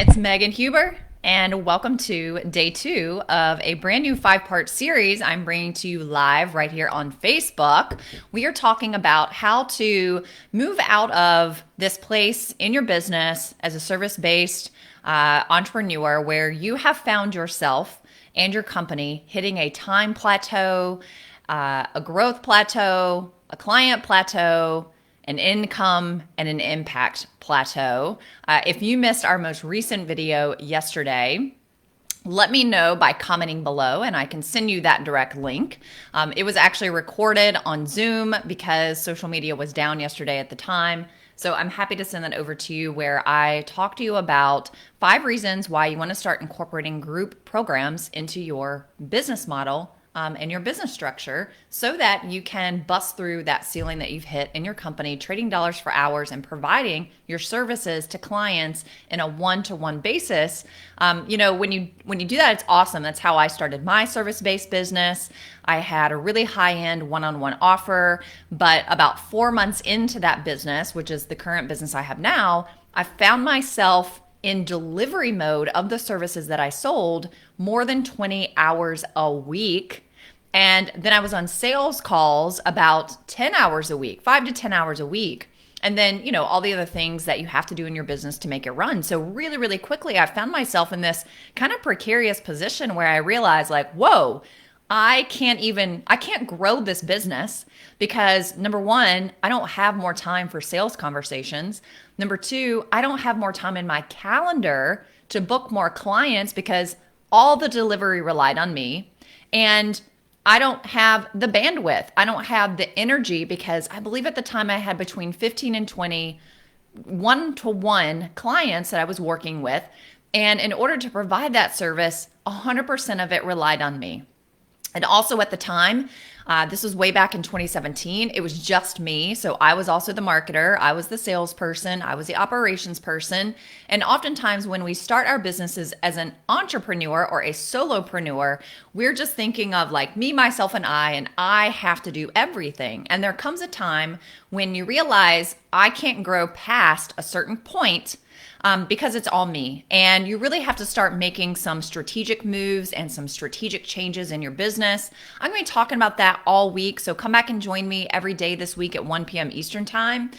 It's Megan Huber, and welcome to day 2 of a brand new 5-part series I'm bringing to you live right here on Facebook. We are talking about how to move out of this place in your business as a service-based entrepreneur where you have found yourself and your company hitting a time plateau, a growth plateau, a client plateau, an income and an impact plateau. If you missed our most recent video yesterday, let me know by commenting below and I can send you that direct link. It was actually recorded on Zoom because social media was down yesterday at the time. So I'm happy to send that over to you where I talk to you about 5 reasons why you want to start incorporating group programs into your business model and your business structure so that you can bust through that ceiling that you've hit in your company, trading dollars for hours and providing your services to clients in a one-to-one basis. When you do that, it's awesome. That's how I started my service-based business. I had a really high-end one-on-one offer, but about 4 months into that business, which is the current business I have now, I found myself in delivery mode of the services that I sold more than 20 hours a week. And then I was on sales calls about 10 hours a week, 5 to 10 hours a week. And then, all the other things that you have to do in your business to make it run. So really, really quickly, I found myself in this kind of precarious position where I realized whoa, I can't grow this business because number one, I don't have more time for sales conversations. Number two, I don't have more time in my calendar to book more clients because all the delivery relied on me. And I don't have the bandwidth. I don't have the energy because I believe at the time I had between 15 and 20 one-to-one clients that I was working with. And in order to provide that service, 100% of it relied on me. And also at the time, this was way back in 2017, it was just me. So I was also the marketer. I was the salesperson. I was the operations person. And oftentimes when we start our businesses as an entrepreneur or a solopreneur, we're just thinking of me, myself, and I have to do everything. And there comes a time when you realize I can't grow past a certain point because it's all me. And you really have to start making some strategic moves and some strategic changes in your business. I'm going to be talking about that all week. So come back and join me every day this week at 1 p.m. Eastern time.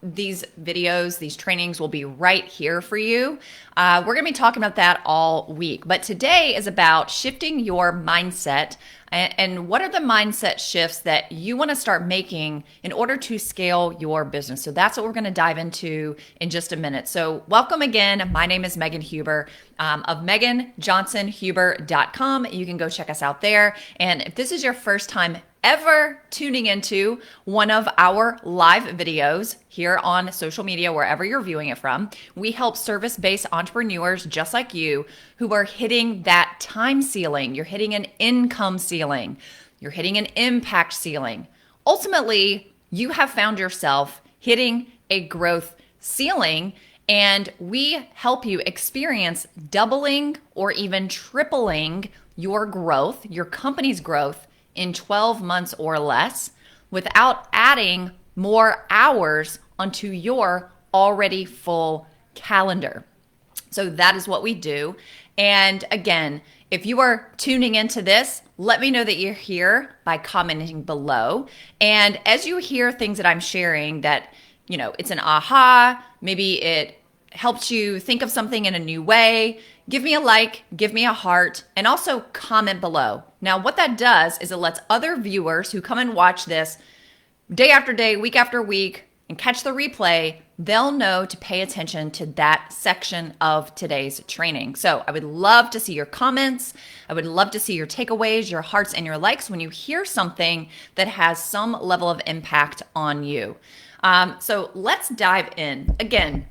These videos, these trainings will be right here for you. We're going to be talking about that all week. But today is about shifting your mindset. And what are the mindset shifts that you want to start making in order to scale your business? So that's what we're going to dive into in just a minute. So welcome again. My name is Megan Huber of meganjohnsonhuber.com. You can go check us out there. And if this is your first time ever tuning into one of our live videos here on social media, wherever you're viewing it from, we help service-based entrepreneurs just like you who are hitting that time ceiling. You're hitting an income ceiling. You're hitting an impact ceiling. Ultimately, you have found yourself hitting a growth ceiling, and we help you experience doubling or even tripling your growth, your company's growth, in 12 months or less without adding more hours onto your already full calendar. So that is what we do. And again, if you are tuning into this, let me know that you're here by commenting below. And as you hear things that I'm sharing that, it's an aha, maybe it helps you think of something in a new way, give me a like, give me a heart, and also comment below. Now, what that does is it lets other viewers who come and watch this day after day, week after week, and catch the replay, they'll know to pay attention to that section of today's training. So I would love to see your comments. I would love to see your takeaways, your hearts, and your likes when you hear something that has some level of impact on you. So let's dive in. Again,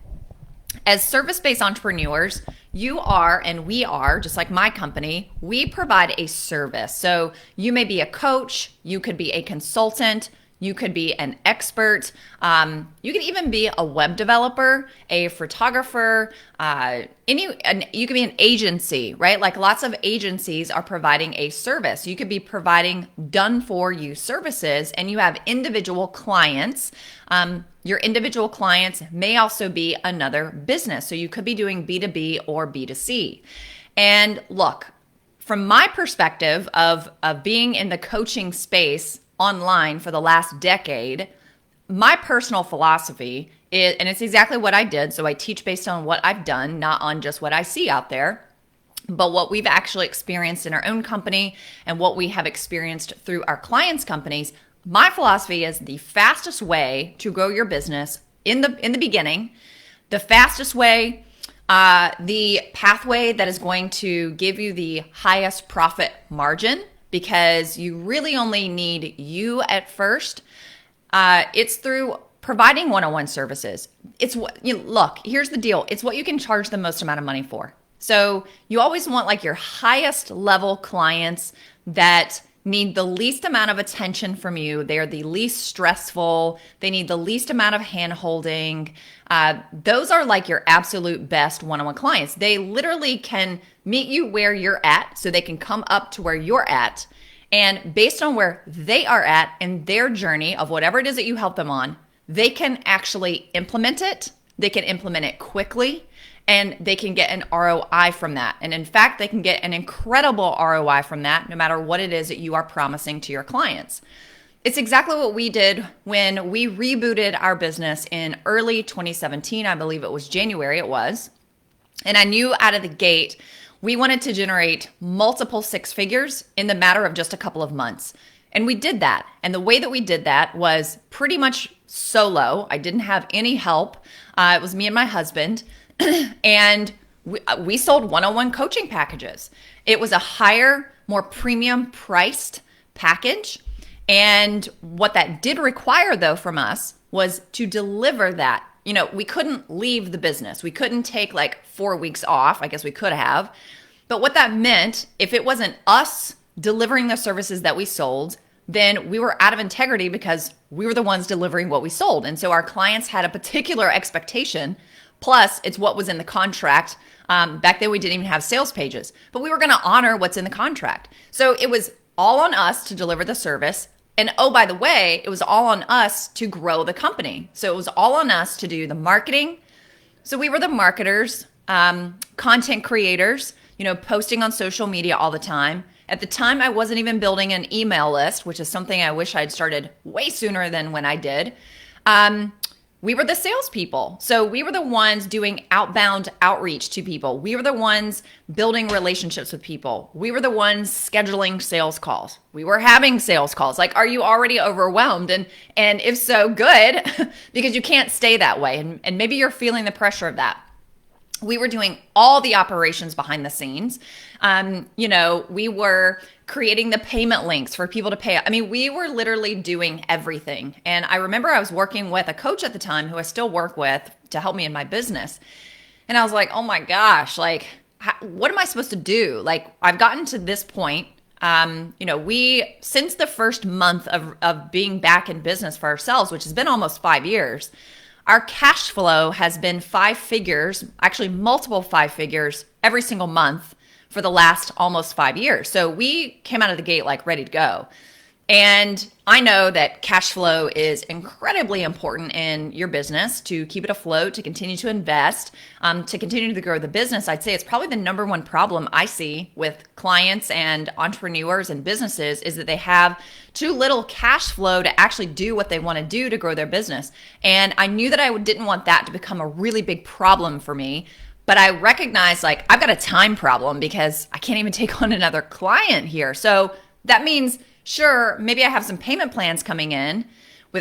as service-based entrepreneurs, you are, and we are, just like my company, we provide a service. So you may be a coach, you could be a consultant, You could be an expert. You could even be a web developer, a photographer, you could be an agency, right? Like lots of agencies are providing a service. You could be providing done for you services, and you have individual clients. Your individual clients may also be another business. So you could be doing B2B or B2C. And look, from my perspective of being in the coaching space online for the last decade, my personal philosophy is, and it's exactly what I did. So I teach based on what I've done, not on just what I see out there, but what we've actually experienced in our own company and what we have experienced through our clients' companies. My philosophy is the fastest way to grow your business in the beginning, the fastest way, the pathway that is going to give you the highest profit margin, because you really only need you at first. It's through providing one-on-one services. It's what look, here's the deal. It's what you can charge the most amount of money for. So you always want like your highest level clients that need the least amount of attention from you. They're the least stressful. They need the least amount of hand holding. Those are like your absolute best one-on-one clients. They literally can meet you where you're at, so they can come up to where you're at. And based on where they are at in their journey of whatever it is that you help them on, they can actually implement it. They can implement it quickly, and they can get an ROI from that. And in fact, they can get an incredible ROI from that, no matter what it is that you are promising to your clients. It's exactly what we did when we rebooted our business in early 2017. I believe it was January it was. And I knew out of the gate, we wanted to generate multiple six figures in the matter of just a couple of months. And we did that. And the way that we did that was pretty much solo. I didn't have any help. It was me and my husband. And we sold one-on-one coaching packages. It was a higher, more premium priced package. And what that did require, though, from us was to deliver that. We couldn't leave the business. We couldn't take like 4 weeks off. I guess we could have. But what that meant, if it wasn't us delivering the services that we sold, then we were out of integrity because we were the ones delivering what we sold. And so our clients had a particular expectation. Plus, it's what was in the contract. Back then, we didn't even have sales pages, but we were going to honor what's in the contract. So it was all on us to deliver the service. And oh, by the way, it was all on us to grow the company. So it was all on us to do the marketing. So we were the marketers, content creators, posting on social media all the time. At the time, I wasn't even building an email list, which is something I wish I'd started way sooner than when I did. We were the salespeople. So we were the ones doing outbound outreach to people. We were the ones building relationships with people. We were the ones scheduling sales calls. We were having sales calls. Like, are you already overwhelmed? And if so, good, because you can't stay that way. And maybe you're feeling the pressure of that. We were doing all the operations behind the scenes. We were creating the payment links for people to pay. I mean, we were literally doing everything. And I remember I was working with a coach at the time who I still work with to help me in my business. And I was like, oh my gosh, like, what am I supposed to do? Like, I've gotten to this point. Since the first month of being back in business for ourselves, which has been almost 5 years, our cash flow has been 5 figures, actually multiple 5 figures every single month for the last almost 5 years. So we came out of the gate like ready to go. And I know that cash flow is incredibly important in your business to keep it afloat, to continue to invest, to continue to grow the business. I'd say it's probably the number one problem I see with clients and entrepreneurs and businesses is that they have too little cash flow to actually do what they want to do to grow their business. And I knew that I didn't want that to become a really big problem for me. But I recognized like I've got a time problem because I can't even take on another client here. So that means, sure, maybe I have some payment plans coming in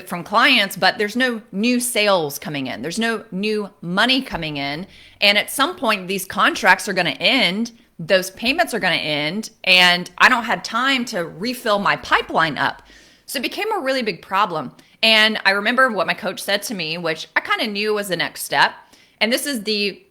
from clients, but there's no new sales coming in. There's no new money coming in. And at some point, these contracts are going to end. Those payments are going to end. And I don't have time to refill my pipeline up. So it became a really big problem. And I remember what my coach said to me, which I kind of knew was the next step. And this is the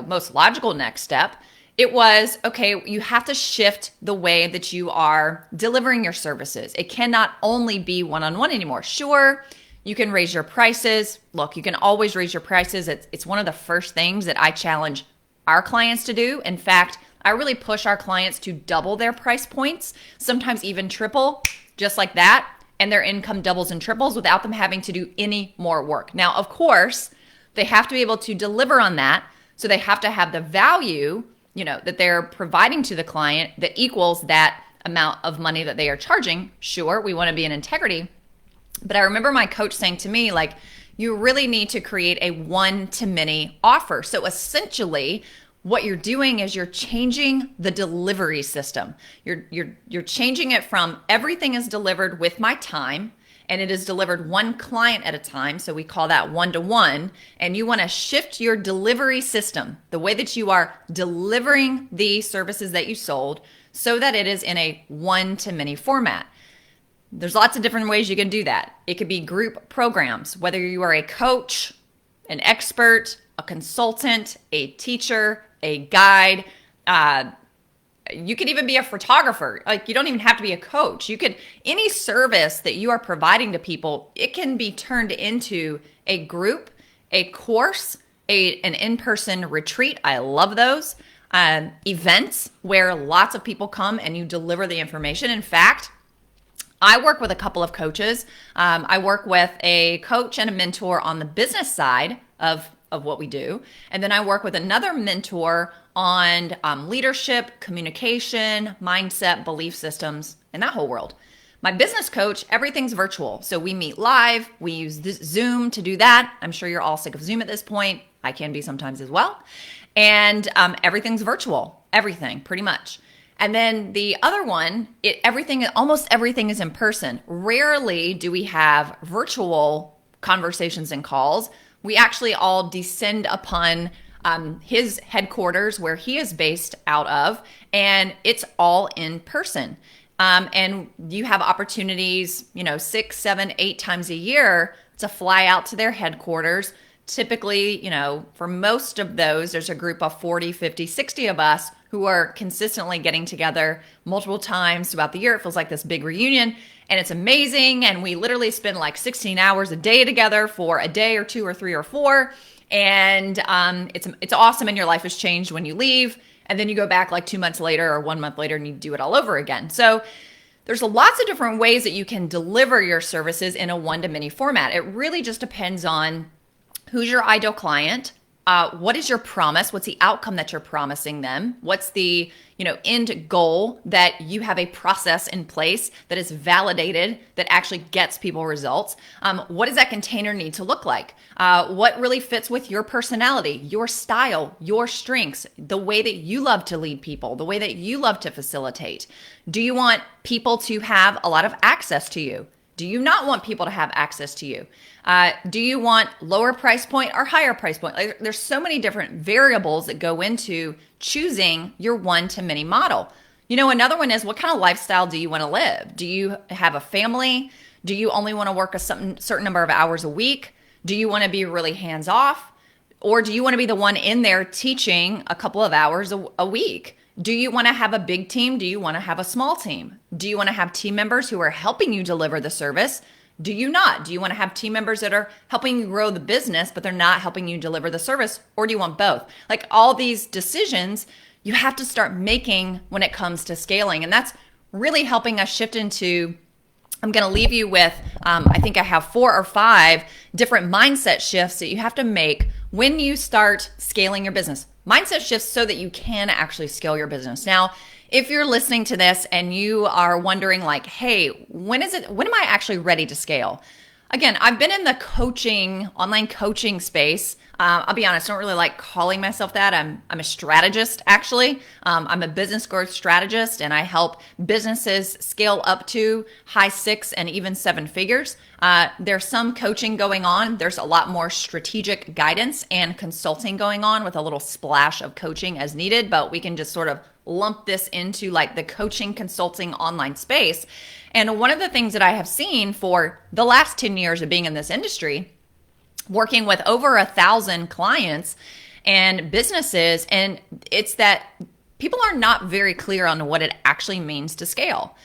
most logical next step It was, okay, you have to shift the way that you are delivering your services. It cannot only be one-on-one anymore. Sure, you can raise your prices. Look, you can always raise your prices. It's one of the first things that I challenge our clients to do. In fact, I really push our clients to double their price points, sometimes even triple, just like that. And their income doubles and triples without them having to do any more work. Now, of course, they have to be able to deliver on that. So they have to have the value, that they're providing to the client that equals that amount of money that they are charging. Sure, we want to be in integrity. But I remember my coach saying to me, like, you really need to create a one-to-many offer. So essentially, what you're doing is you're changing the delivery system. You're changing it from everything is delivered with my time, and it is delivered one client at a time. So we call that one-to-one. And you want to shift your delivery system, the way that you are delivering the services that you sold, so that it is in a one-to-many format. There's lots of different ways you can do that. It could be group programs, whether you are a coach, an expert, a consultant, a teacher, a guide. You could even be a photographer. Like, you don't even have to be a coach. Any service that you are providing to people, it can be turned into a group, a course, an in-person retreat. I love those. Events where lots of people come and you deliver the information. In fact, I work with a couple of coaches. I work with a coach and a mentor on the business side of what we do. And then I work with another mentor on leadership, communication, mindset, belief systems, and that whole world. My business coach, everything's virtual. So we meet live. We use Zoom to do that. I'm sure you're all sick of Zoom at this point. I can be sometimes as well. And everything's virtual. Everything, pretty much. And then the other one, almost everything is in person. Rarely do we have virtual conversations and calls. We actually all descend upon his headquarters where he is based out of, and it's all in person. And you have opportunities, 6, 7, 8 times a year to fly out to their headquarters. Typically, for most of those, there's a group of 40, 50, 60 of us who are consistently getting together multiple times throughout the year. It feels like this big reunion, and it's amazing. And we literally spend like 16 hours a day together for a day or 2 or 3 or 4. And it's awesome, and your life has changed when you leave. And then you go back like 2 months later or 1 month later and you do it all over again. So there's lots of different ways that you can deliver your services in a one-to-many format. It really just depends on who's your ideal client. What is your promise? What's the outcome that you're promising them? What's the end goal that you have a process in place that is validated, that actually gets people results? What does that container need to look like? What really fits with your personality, your style, your strengths, the way that you love to lead people, the way that you love to facilitate? Do you want people to have a lot of access to you? Do you not want people to have access to you? Do you want lower price point or higher price point? There's so many different variables that go into choosing your one-to-many model. Another one is, what kind of lifestyle do you want to live? Do you have a family? Do you only want to work a certain number of hours a week? Do you want to be really hands-off? Or do you want to be the one in there teaching a couple of hours a week? Do you want to have a big team? Do you want to have a small team? Do you want to have team members who are helping you deliver the service? Do you not? Do you want to have team members that are helping you grow the business, but they're not helping you deliver the service? Or do you want both? Like, all these decisions you have to start making when it comes to scaling. And that's really helping us shift into, I'm going to leave you with, I think I have 4 or 5 different mindset shifts that you have to make when you start scaling your business. Mindset shifts so that you can actually scale your business. Now, if you're listening to this and you are wondering like, hey, when am I actually ready to scale? Again, I've been in the online coaching space. I'll be honest, I don't really like calling myself that. I'm a strategist, actually. I'm a business growth strategist, and I help businesses scale up to high 6 and even 7 figures. There's some coaching going on. There's a lot more strategic guidance and consulting going on with a little splash of coaching as needed, but we can just sort of lump this into like the coaching, consulting, online space. And one of the things that I have seen for the last 10 years of being in this industry, working with over 1,000 clients and businesses, and it's that people are not very clear on what it actually means to scale.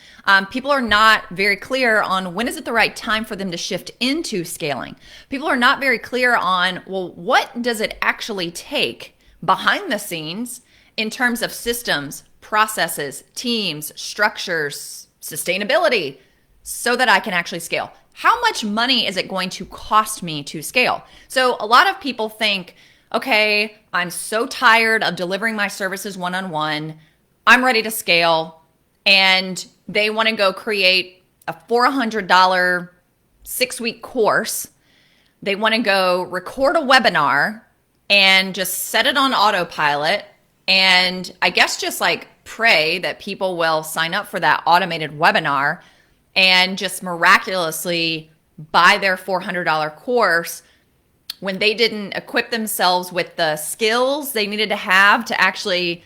People are not very clear on when is it the right time for them to shift into scaling. People are not very clear on, well, what does it actually take behind the scenes in terms of systems, processes, teams, structures, sustainability, so that I can actually scale. How much money is it going to cost me to scale? So a lot of people think, okay, I'm so tired of delivering my services one-on-one. I'm ready to scale. And they want to go create a $400 6-week course. They want to go record a webinar and just set it on autopilot. And I guess just like pray that people will sign up for that automated webinar and just miraculously buy their $400 course when they didn't equip themselves with the skills they needed to have to actually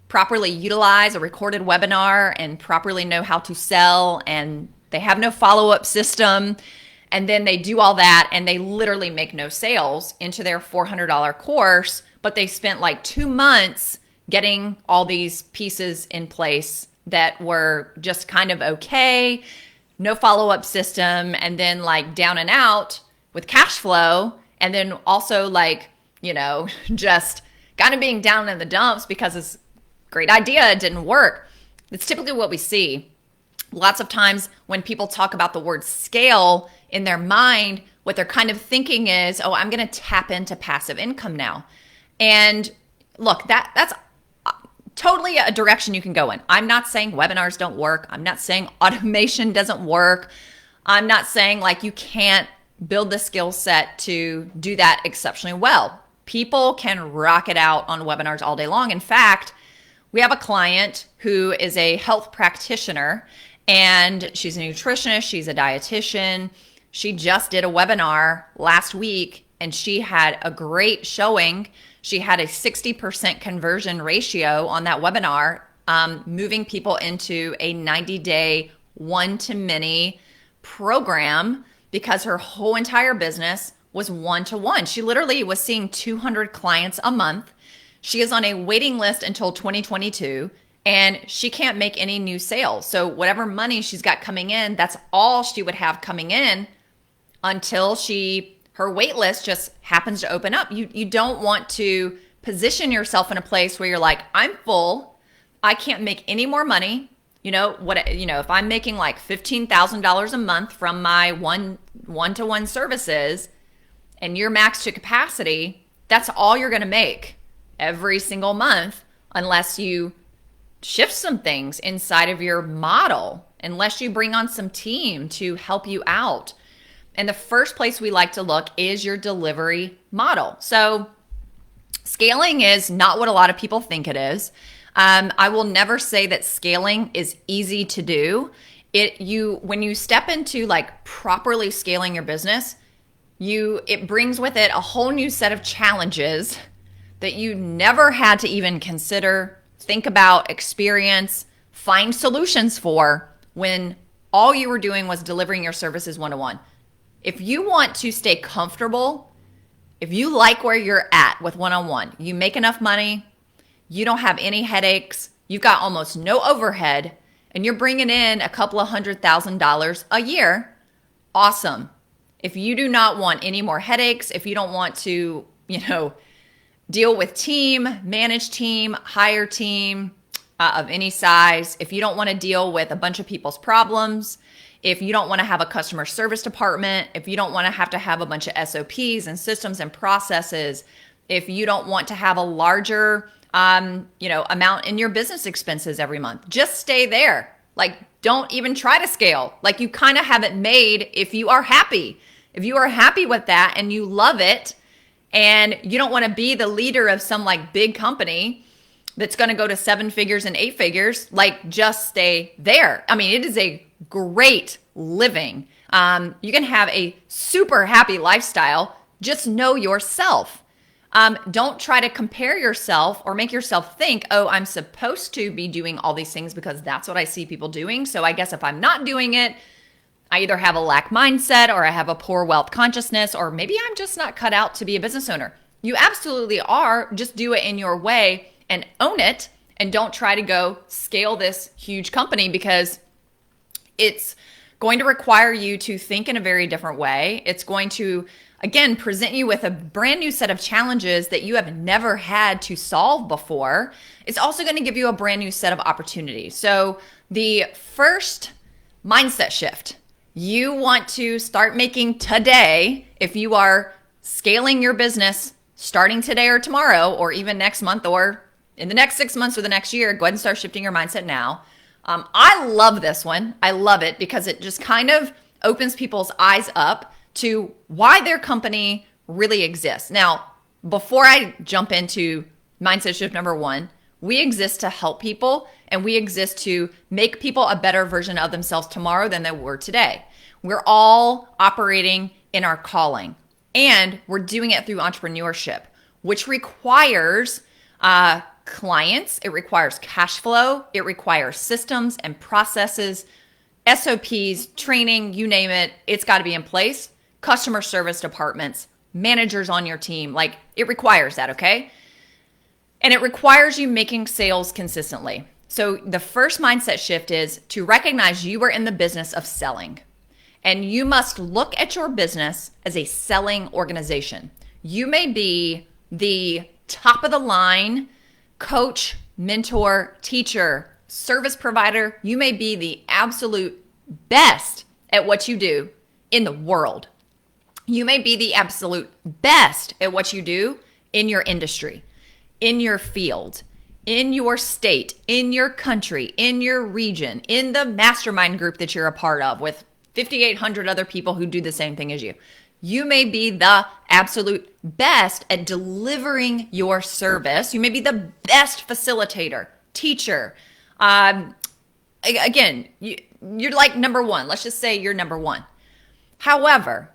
properly utilize a recorded webinar and properly know how to sell, and they have no follow-up system. And then they do all that and they literally make no sales into their $400 course, but they spent like 2 months getting all these pieces in place that were just kind of okay, no follow-up system, and then like down and out with cash flow. And then also like, just kind of being down in the dumps because this great idea didn't work. It's typically what we see. Lots of times when people talk about the word scale in their mind, what they're kind of thinking is, oh, I'm going to tap into passive income now. And look, that's totally a direction you can go in. I'm not saying webinars don't work. I'm not saying automation doesn't work. I'm not saying like you can't build the skill set to do that exceptionally well. People can rock it out on webinars all day long. In fact, we have a client who is a health practitioner, and she's a nutritionist, she's a dietitian. She just did a webinar last week and she had a great showing. She had a 60% conversion ratio on that webinar, moving people into a 90-day one-to-many program because her whole entire business was one-to-one. She literally was seeing 200 clients a month. She is on a waiting list until 2022, and she can't make any new sales. So whatever money she's got coming in, that's all she would have coming in until her wait list just happens to open up. You don't want to position yourself in a place where you're like, I'm full, I can't make any more money. If I'm making like $15,000 a month from my one-to-one services and you're maxed to capacity, that's all you're going to make every single month unless you shift some things inside of your model, unless you bring on some team to help you out. And the first place we like to look is your delivery model. So scaling is not what a lot of people think it is. I will never say that scaling is easy to do. When you step into like properly scaling your business, it brings with it a whole new set of challenges that you never had to even consider, think about, experience, find solutions for when all you were doing was delivering your services one-to-one. If you want to stay comfortable, if you like where you're at with one-on-one, you make enough money, you don't have any headaches, you've got almost no overhead, and you're bringing in a couple of $100,000 a year, awesome. If you do not want any more headaches, if you don't want to, deal with team, manage team, hire team of any size, if you don't want to deal with a bunch of people's problems, if you don't want to have a customer service department, if you don't want to have a bunch of SOPs and systems and processes, if you don't want to have a larger amount in your business expenses every month, just stay there. Like, don't even try to scale. Like, you kind of have it made if you are happy. If you are happy with that and you love it, and you don't want to be the leader of some like big company that's going to go to 7 figures and 8 figures, like just stay there. I mean, it is a great living. You can have a super happy lifestyle. Just know yourself. Don't try to compare yourself or make yourself think, oh, I'm supposed to be doing all these things because that's what I see people doing. So I guess if I'm not doing it, I either have a lack mindset or I have a poor wealth consciousness, or maybe I'm just not cut out to be a business owner. You absolutely are. Just do it in your way and own it And don't try to go scale this huge company, because it's going to require you to think in a very different way. It's going to, again, present you with a brand new set of challenges that you have never had to solve before. It's also going to give you a brand new set of opportunities. So the first mindset shift you want to start making today, if you are scaling your business starting today or tomorrow, or even next month, or in the next 6 months or the next year, go ahead and start shifting your mindset now. I love this one. I love it because it just kind of opens people's eyes up to why their company really exists. Now, before I jump into mindset shift number one, we exist to help people, and we exist to make people a better version of themselves tomorrow than they were today. We're all operating in our calling, and we're doing it through entrepreneurship, which requires clients, it requires cash flow, it requires systems and processes, SOPs, training, you name it, it's got to be in place. Customer service departments, managers on your team, like it requires that, okay? And it requires you making sales consistently. So the first mindset shift is to recognize you are in the business of selling, and you must look at your business as a selling organization. You may be the top of the line coach, mentor, teacher, service provider. You may be the absolute best at what you do in the world. You may be the absolute best at what you do in your industry, in your field, in your state, in your country, in your region, in the mastermind group that you're a part of with 5,800 other people who do the same thing as you. You may be the absolute best at delivering your service. You may be the best facilitator, teacher. Again, you're like number one. Let's just say you're number one. However,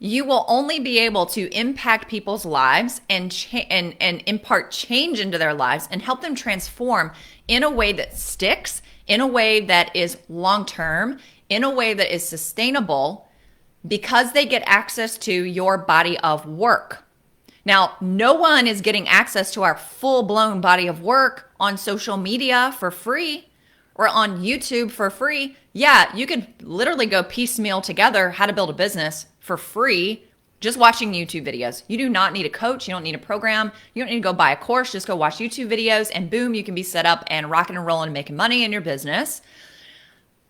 you will only be able to impact people's lives and impart change into their lives and help them transform in a way that sticks, in a way that is long-term, in a way that is sustainable, because they get access to your body of work. Now, no one is getting access to our full-blown body of work on social media for free or on YouTube for free. Yeah, you could literally go piecemeal together how to build a business for free just watching YouTube videos. You do not need a coach. You don't need a program. You don't need to go buy a course. Just go watch YouTube videos and boom, you can be set up and rocking and rolling and making money in your business.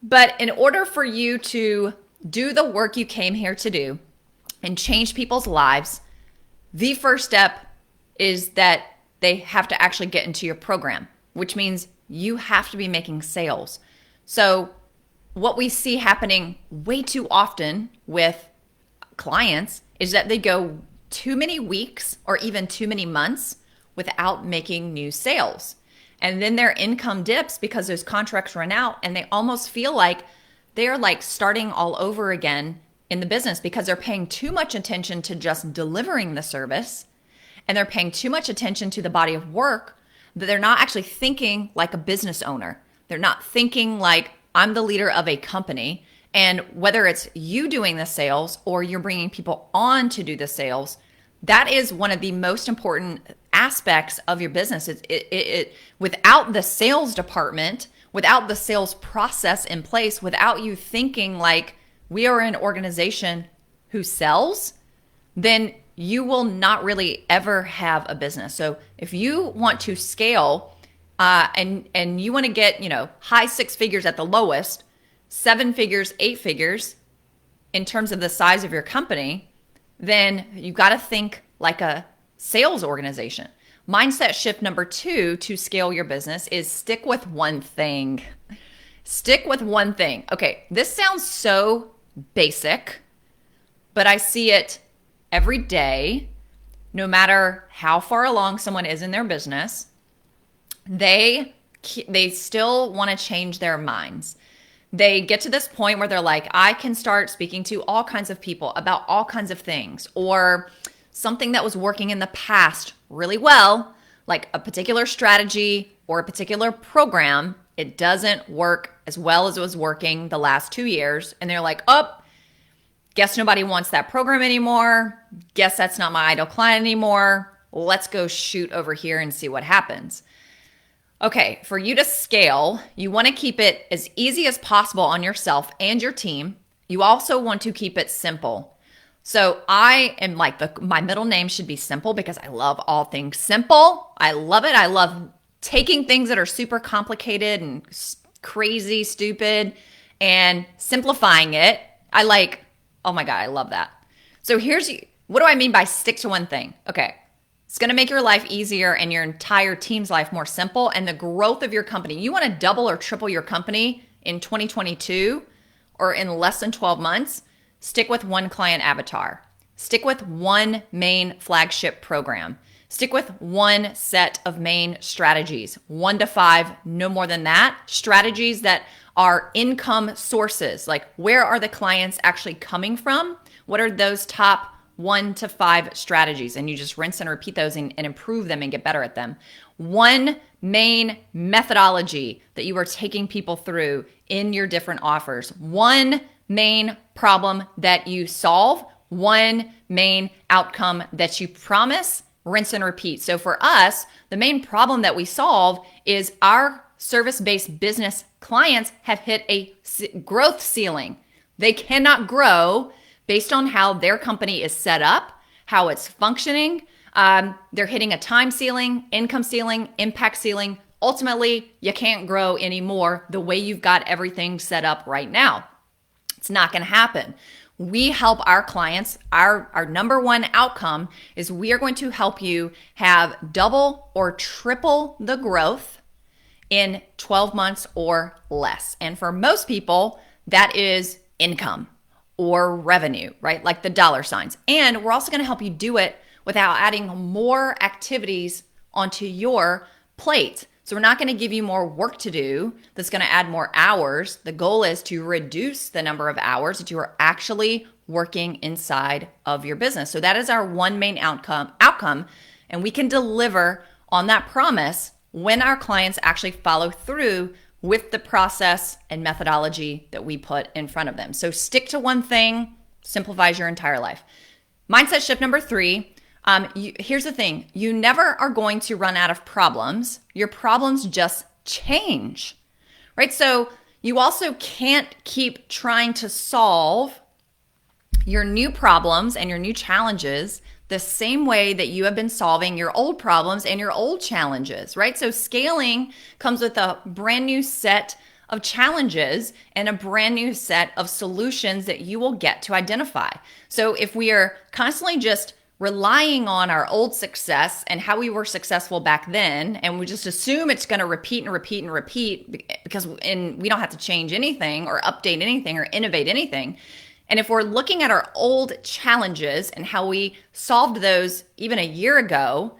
But in order for you to do the work you came here to do and change people's lives, the first step is that they have to actually get into your program, which means you have to be making sales. So what we see happening way too often with clients is that they go too many weeks or even too many months without making new sales. And then their income dips because those contracts run out, and they almost feel like they're like starting all over again in the business because they're paying too much attention to just delivering the service, and they're paying too much attention to the body of work that they're not actually thinking like a business owner. They're not thinking like, I'm the leader of a company. And whether it's you doing the sales or you're bringing people on to do the sales, that is one of the most important aspects of your business. Without the sales department, without the sales process in place, without you thinking like we are an organization who sells, then you will not really ever have a business. So if you want to scale and you want to get, high six figures at the lowest, 7 figures, 8 figures in terms of the size of your company, then you got to think like a sales organization. Mindset shift number 2 to scale your business is stick with one thing. Stick with one thing. Okay, this sounds so basic, but I see it every day. No matter how far along someone is in their business, they still want to change their minds. They get to this point where they're like, I can start speaking to all kinds of people about all kinds of things, or something that was working in the past really well, like a particular strategy or a particular program. It doesn't work as well as it was working the last 2 years. And they're like, oh, guess nobody wants that program anymore. Guess that's not my ideal client anymore. Let's go shoot over here and see what happens. Okay, for you to scale, you want to keep it as easy as possible on yourself and your team. You also want to keep it simple. So I am like my middle name should be simple because I love all things simple. I love it. I love taking things that are super complicated and crazy, stupid, and simplifying it. Oh my God, I love that. So what do I mean by stick to one thing? Okay. It's going to make your life easier and your entire team's life more simple and the growth of your company. You want to double or triple your company in 2022 or in less than 12 months, stick with one client avatar. Stick with one main flagship program. Stick with one set of main strategies, 1 to 5, no more than that. Strategies that are income sources, like where are the clients actually coming from? What are those top 1 to 5 strategies? And you just rinse and repeat those and improve them and get better at them. One main methodology that you are taking people through in your different offers. One main problem that you solve. One main outcome that you promise. Rinse and repeat. So for us, the main problem that we solve is our service-based business clients have hit a growth ceiling. They cannot grow based on how their company is set up, how it's functioning. They're hitting a time ceiling, income ceiling, impact ceiling. Ultimately, you can't grow anymore the way you've got everything set up right now. It's not going to happen. We help our clients. Our number one outcome is we are going to help you have double or triple the growth in 12 months or less. And for most people, that is income or revenue, right? Like the dollar signs. And we're also going to help you do it without adding more activities onto your plate. So we're not going to give you more work to do that's going to add more hours. The goal is to reduce the number of hours that you are actually working inside of your business. So that is our one main outcome, and we can deliver on that promise when our clients actually follow through with the process and methodology that we put in front of them. So stick to one thing, simplifies your entire life. Mindset shift number 3. Here's the thing. You never are going to run out of problems. Your problems just change, right? So you also can't keep trying to solve your new problems and your new challenges the same way that you have been solving your old problems and your old challenges, right? So scaling comes with a brand new set of challenges and a brand new set of solutions that you will get to identify. So if we are constantly just relying on our old success and how we were successful back then, and we just assume it's going to repeat and repeat and repeat because we don't have to change anything or update anything or innovate anything. And if we're looking at our old challenges and how we solved those even a year ago,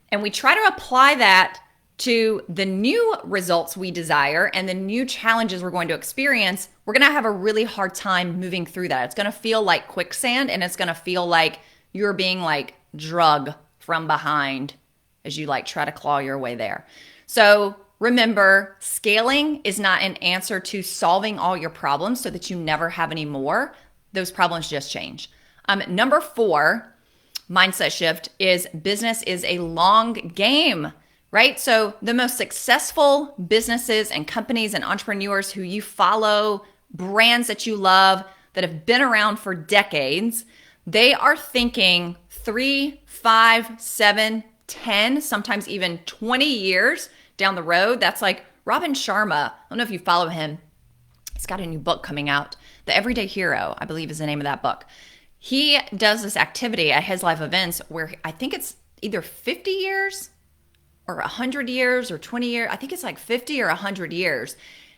and we try to apply that to the new results we desire and the new challenges we're going to experience, we're going to have a really hard time moving through that. It's going to feel like quicksand, and it's going to feel like you're being like drug from behind as you like try to claw your way there. So remember, scaling is not an answer to solving all your problems so that you never have any more. Those problems just change. Number 4, mindset shift is business is a long game, right? So the most successful businesses and companies and entrepreneurs who you follow, brands that you love that have been around for decades, they are thinking 3, 5, 7, 10, sometimes even 20 years down the road. That's like Robin Sharma. I don't know if you follow him. He's got a new book coming out. The Everyday Hero, I believe is the name of that book. He does this activity at his live events where I think it's either 50 years or 100 years or 20 years. I think it's like 50 or 100 years.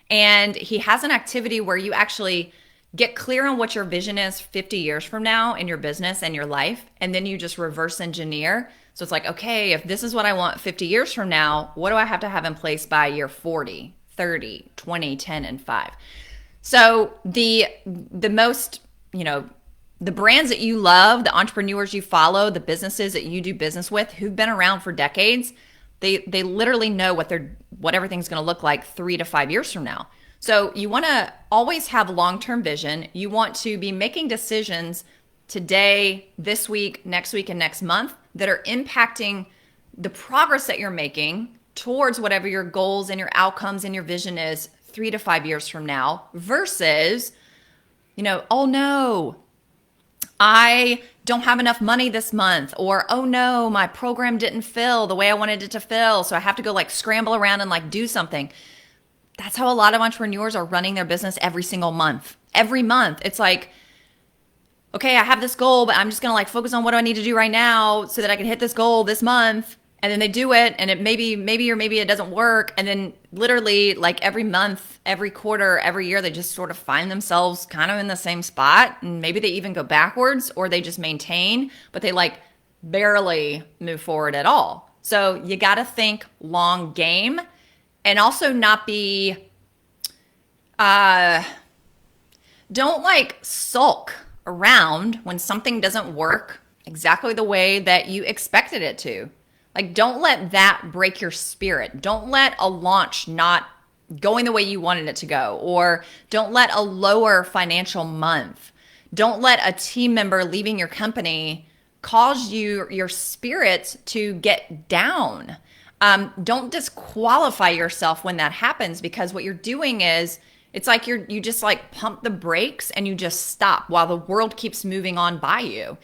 And he has an activity where you actually get clear on what your vision is 50 years from now in your business and your life. And then you just reverse engineer. So it's like, okay, if this is what I want 50 years from now, what do I have to have in place by year 40, 30, 20, 10, and 5? So the most, the brands that you love, the entrepreneurs you follow, the businesses that you do business with who've been around for decades, they literally know what everything's going to look like 3 to 5 years from now. So you want to always have long-term vision. You want to be making decisions today, this week, next week, and next month that are impacting the progress that you're making towards whatever your goals and your outcomes and your vision is 3 to 5 years from now versus, oh no, I don't have enough money this month, or oh no, my program didn't fill the way I wanted it to fill, so I have to go scramble around and do something. That's how a lot of entrepreneurs are running their business every single month. Every month. It's okay, I have this goal, but I'm just going to focus on what do I need to do right now so that I can hit this goal this month. And then they do it, and it maybe it doesn't work. And then literally every month, every quarter, every year, they just sort of find themselves kind of in the same spot. And maybe they even go backwards, or they just maintain, but they barely move forward at all. So you got to think long game, and also not be, don't sulk around when something doesn't work exactly the way that you expected it to. Don't let that break your spirit. Don't let a launch not going the way you wanted it to go, or don't let a lower financial month. Don't let a team member leaving your company cause your spirit to get down. Don't disqualify yourself when that happens, because what you're doing is it's you just pump the brakes and you just stop while the world keeps moving on by you.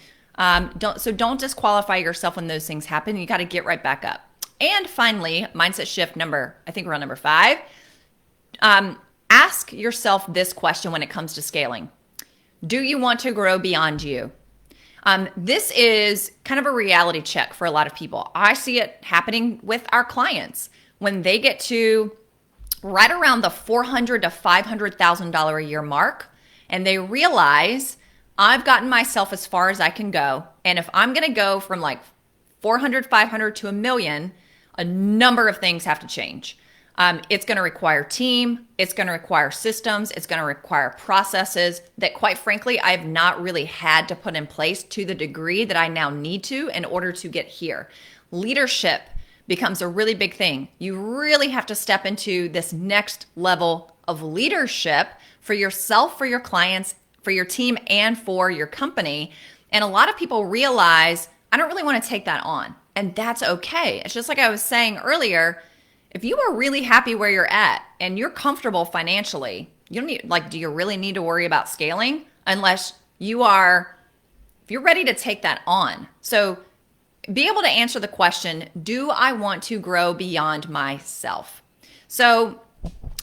Don't disqualify yourself when those things happen. You got to get right back up. And finally, mindset shift I think we're on number 5. Ask yourself this question when it comes to scaling. Do you want to grow beyond you? This is kind of a reality check for a lot of people. I see it happening with our clients when they get to right around the $400,000 to $500,000 a year mark, and they realize I've gotten myself as far as I can go. And if I'm going to go from 400, 500 to $1 million, a number of things have to change. It's going to require team. It's going to require systems. It's going to require processes that, quite frankly, I've not really had to put in place to the degree that I now need to in order to get here. Leadership becomes a really big thing. You really have to step into this next level of leadership for yourself, for your clients, for your team, and for your company. And a lot of people realize, I don't really want to take that on. And that's okay. It's just like I was saying earlier, if you are really happy where you're at and you're comfortable financially, you don't need, do you really need to worry about scaling unless if you're ready to take that on. So be able to answer the question, do I want to grow beyond myself? So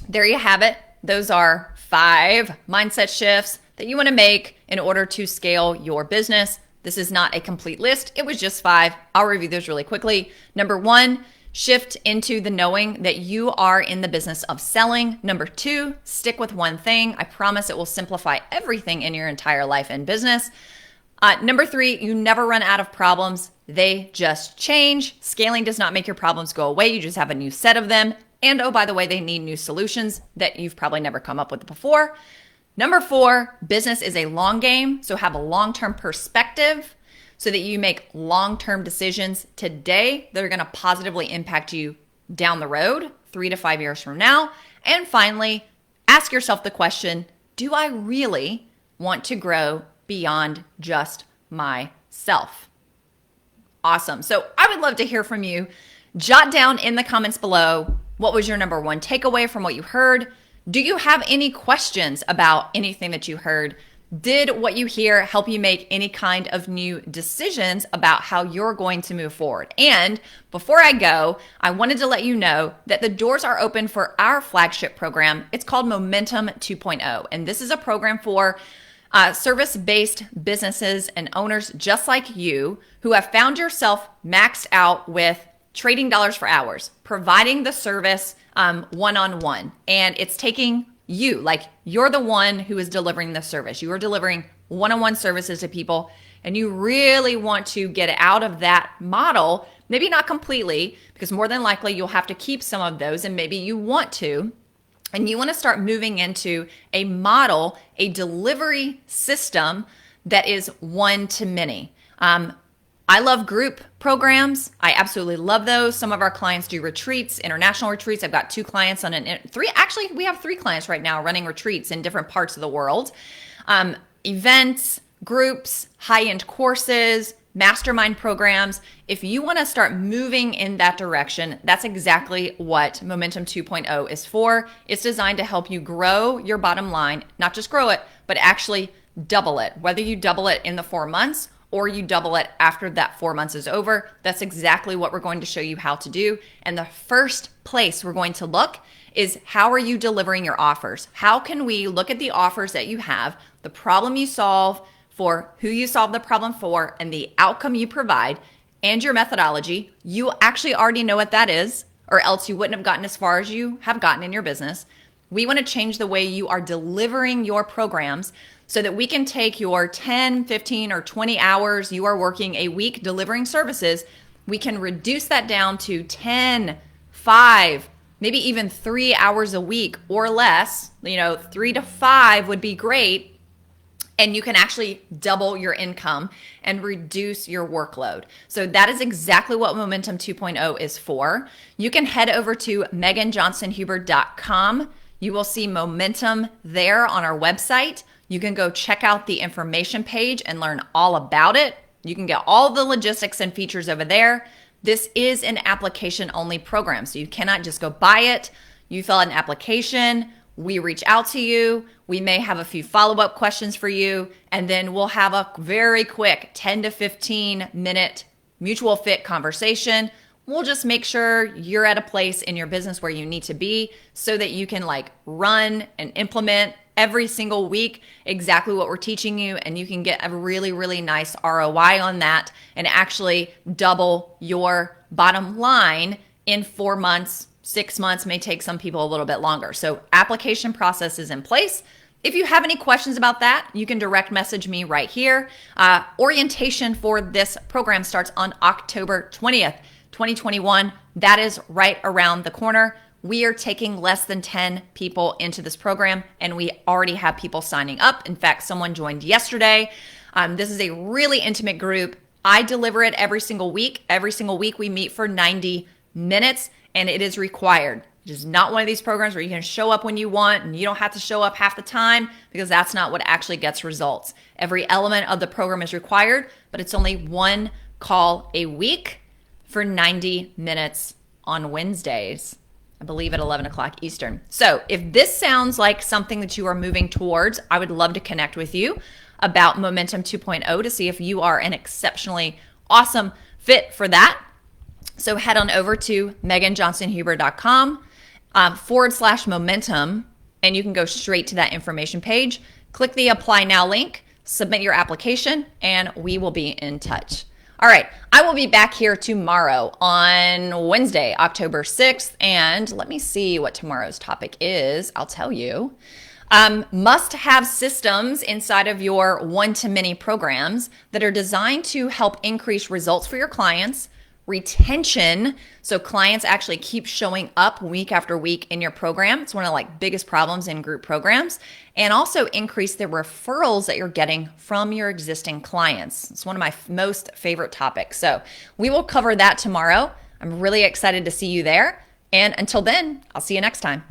there you have it. Those are 5 mindset shifts that you want to make in order to scale your business. This is not a complete list. It was just 5. I'll review those really quickly. Number 1, shift into the knowing that you are in the business of selling. Number 2, stick with one thing. I promise it will simplify everything in your entire life and business. Number 3, you never run out of problems. They just change. Scaling does not make your problems go away. You just have a new set of them. And oh, by the way, they need new solutions that you've probably never come up with before. Number 4, business is a long game. So have a long-term perspective so that you make long-term decisions today that are going to positively impact you down the road, 3 to 5 years from now. And finally, ask yourself the question, do I really want to grow beyond just myself? Awesome. So I would love to hear from you. Jot down in the comments below, what was your number 1 takeaway from what you heard? Do you have any questions about anything that you heard? Did what you hear help you make any kind of new decisions about how you're going to move forward? And before I go, I wanted to let you know that the doors are open for our flagship program. It's called Momentum 2.0. And this is a program for service-based businesses and owners just like you who have found yourself maxed out with trading dollars for hours, providing the service one-on-one. And it's taking you, you're the one who is delivering the service. You are delivering one-on-one services to people, and you really want to get out of that model, maybe not completely, because more than likely you'll have to keep some of those, and maybe you want to, and you want to start moving into a model, a delivery system that is one-to-many. I love group programs. I absolutely love those. Some of our clients do retreats, international retreats. I've got 2 clients on actually we have 3 clients right now running retreats in different parts of the world. Events, groups, high-end courses, mastermind programs. If you want to start moving in that direction, that's exactly what Momentum 2.0 is for. It's designed to help you grow your bottom line, not just grow it, but actually double it. Whether you double it in the 4 months or you double it after that 4 months is over, that's exactly what we're going to show you how to do. And the first place we're going to look is, how are you delivering your offers? How can we look at the offers that you have, the problem you solve, for who you solve the problem for, and the outcome you provide, and your methodology. You actually already know what that is, or else you wouldn't have gotten as far as you have gotten in your business. We want to change the way you are delivering your programs so that we can take your 10, 15, or 20 hours you are working a week delivering services. We can reduce that down to 10, 5, maybe even 3 hours a week or less. 3 to 5 would be great. And you can actually double your income and reduce your workload. So that is exactly what Momentum 2.0 is for. You can head over to meganjohnsonhuber.com. You will see Momentum there on our website. You can go check out the information page and learn all about it. You can get all the logistics and features over there. This is an application-only program, so you cannot just go buy it. You fill out an application. We reach out to you. We may have a few follow-up questions for you, and then we'll have a very quick 10 to 15 minute mutual fit conversation. We'll just make sure you're at a place in your business where you need to be so that you can run and implement every single week exactly what we're teaching you, and you can get a really, really nice ROI on that and actually double your bottom line in 4 months. 6 months may take some people a little bit longer. So application process is in place. If you have any questions about that, you can direct message me right here. Orientation for this program starts on October 20th, 2021. That is right around the corner. We are taking less than 10 people into this program, and we already have people signing up. In fact, someone joined yesterday. This is a really intimate group. I deliver it every single week. Every single week we meet for 90 minutes. And it is required. It is not one of these programs where you can show up when you want and you don't have to show up half the time, because that's not what actually gets results. Every element of the program is required, but it's only one call a week for 90 minutes on Wednesdays, I believe at 11 o'clock Eastern. So if this sounds like something that you are moving towards, I would love to connect with you about Momentum 2.0 to see if you are an exceptionally awesome fit for that. So head on over to meganjohnsonhuber.com /momentum, and you can go straight to that information page. Click the apply now link, submit your application, and we will be in touch. All right, I will be back here tomorrow on Wednesday, October 6th, and let me see what tomorrow's topic is. I'll tell you. Must-have systems inside of your one-to-many programs that are designed to help increase results for your clients, retention, so clients actually keep showing up week after week in your program. It's one of the biggest problems in group programs. And also increase the referrals that you're getting from your existing clients. It's one of my most favorite topics. So we will cover that tomorrow. I'm really excited to see you there. And until then, I'll see you next time.